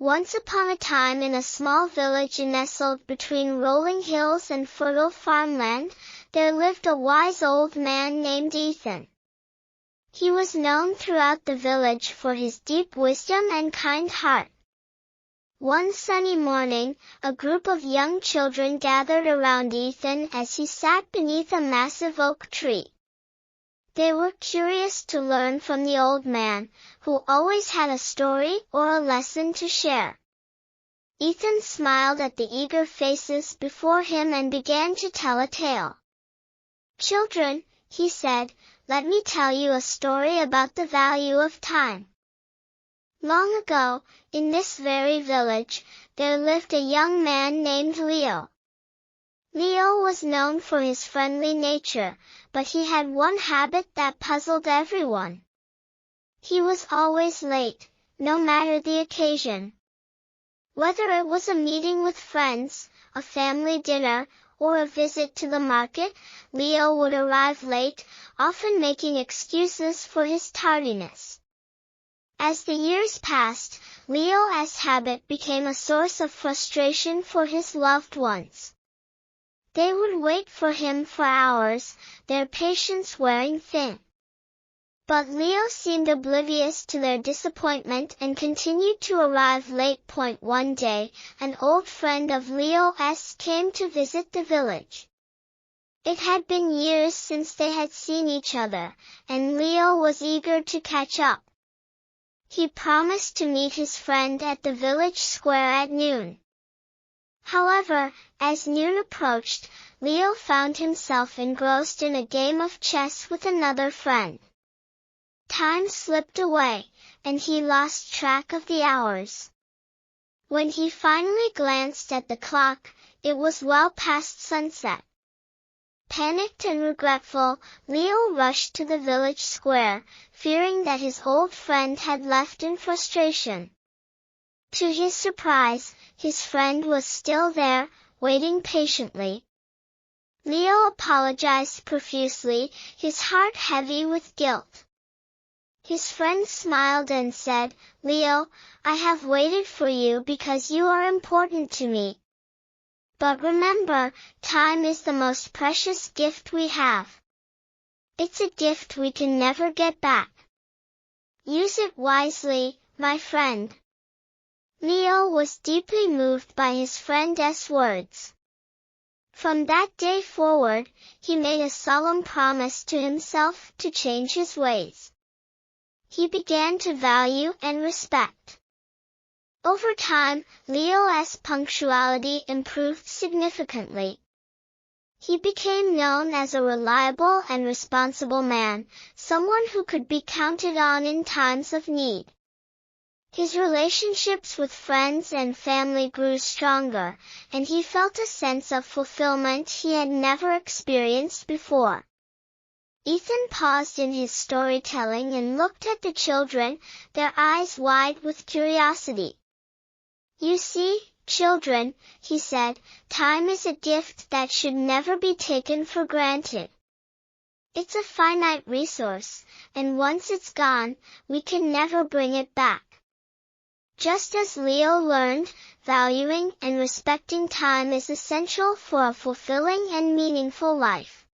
Once upon a time, in a small village nestled between rolling hills and fertile farmland, there lived a wise old man named Ethan. He was known throughout the village for his deep wisdom and kind heart. One sunny morning, a group of young children gathered around Ethan as he sat beneath a massive oak tree. They were curious to learn from the old man, who always had a story or a lesson to share. Ethan smiled at the eager faces before him and began to tell a tale. "Children," he said, "let me tell you a story about the value of time. Long ago, in this very village, there lived a young man named Leo. Leo was known for his friendly nature, but he had one habit that puzzled everyone. He was always late, no matter the occasion. Whether it was a meeting with friends, a family dinner, or a visit to the market, Leo would arrive late, often making excuses for his tardiness. As the years passed, Leo's habit became a source of frustration for his loved ones. They would wait for him for hours, their patience wearing thin. But Leo seemed oblivious to their disappointment and continued to arrive late. One day, an old friend of Leo's came to visit the village. It had been years since they had seen each other, and Leo was eager to catch up. He promised to meet his friend at the village square at noon. However, as noon approached, Leo found himself engrossed in a game of chess with another friend. Time slipped away, and he lost track of the hours. When he finally glanced at the clock, it was well past sunset. Panicked and regretful, Leo rushed to the village square, fearing that his old friend had left in frustration. To his surprise, his friend was still there, waiting patiently. Leo apologized profusely, his heart heavy with guilt. His friend smiled and said, "Leo, I have waited for you because you are important to me. But remember, time is the most precious gift we have. It's a gift we can never get back. Use it wisely, my friend." Leo was deeply moved by his friend's words. From that day forward, he made a solemn promise to himself to change his ways. He began to value and respect. Over time, Leo's punctuality improved significantly. He became known as a reliable and responsible man, someone who could be counted on in times of need. His relationships with friends and family grew stronger, and he felt a sense of fulfillment he had never experienced before. Ethan paused in his storytelling and looked at the children, their eyes wide with curiosity. "You see, children," he said, "time is a gift that should never be taken for granted. It's a finite resource, and once it's gone, we can never bring it back." Just as Leo learned, valuing and respecting time is essential for a fulfilling and meaningful life.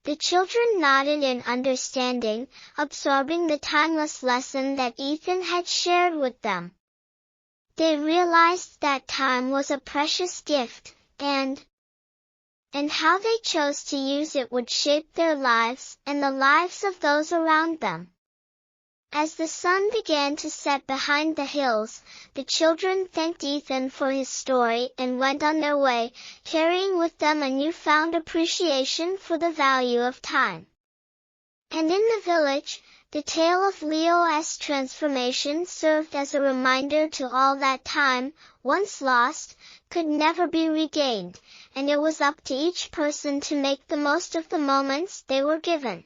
The children nodded in understanding, absorbing the timeless lesson that Ethan had shared with them. They realized that time was a precious gift, and how they chose to use it would shape their lives and the lives of those around them. As the sun began to set behind the hills, the children thanked Ethan for his story and went on their way, carrying with them a newfound appreciation for the value of time. And in the village, the tale of Leo's transformation served as a reminder to all that time, once lost, could never be regained, and it was up to each person to make the most of the moments they were given.